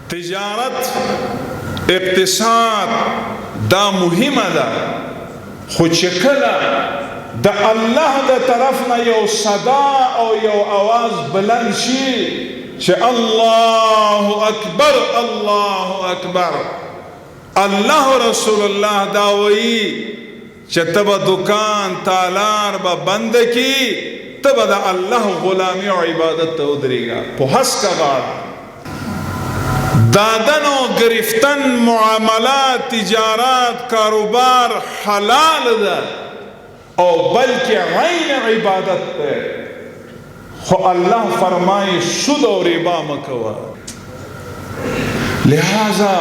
تجارت اقتصاد دا مهمه ده، خو چې کله د الله د طرف نه یو صدا او یو آواز بلند شي چې الله اکبر الله اکبر، الله رسول الله دا وایي چې ته به دکان تالار به بند کی، ته به د الله غلامی او عبادت ته ودرېږه په هسکه غاړه. دادن و گرفتن معاملات تجارات کاروبار حلال ده او بلکہ عین عبادت ده، خو اللہ فرمائے سود و ربا مکوا. لہذا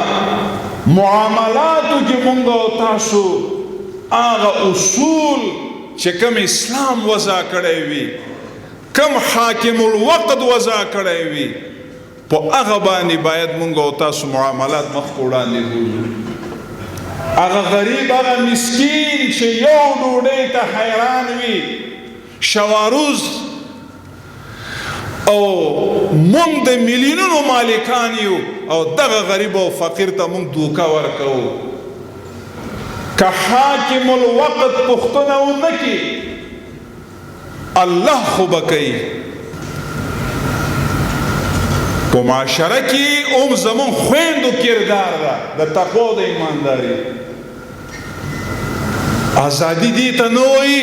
معاملاتو کی منگو تاسو آغا اصول چکم اسلام وضع کڑے وی، کم حاکم الوقت وضع کڑے وی، پو اغا بانی باید منگو تاسو معاملات مخکوڑان دی بوزو. اغا غریب اغا مسکین چه یو ڈوڑے تا حیران وی شواروز او منگ دا ملینون و مالکانیو او دغا غریب و فقیر تا منگ دوکا ورکو که حاکم الوقت پختنو نکی اللہ خوبکی په معاشره کې اوم زمون خویندو کردار ده د تقوا د ایمانداري. ازادي دې ته نه وایي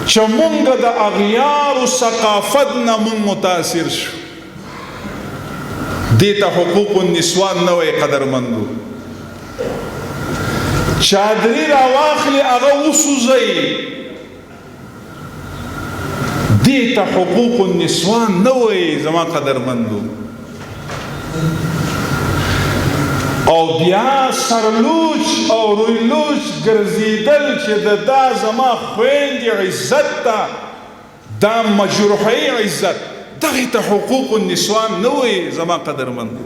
چې مونږ د اغیارو ثقافت نه مونږ متاثر شو، دې ته حقوق النسوان نه وایي قدرمندو. چادري راواخلي هغه وسوځئ، دیتا حقوق النسوان نوئی زمان قدرمندو. او بیا سرلوچ او رویلوچ گرزیدل چه دا زمان خویند عزت تا دا مجروحی عزت، دیتا حقوق النسوان نوئی زمان قدرمندو.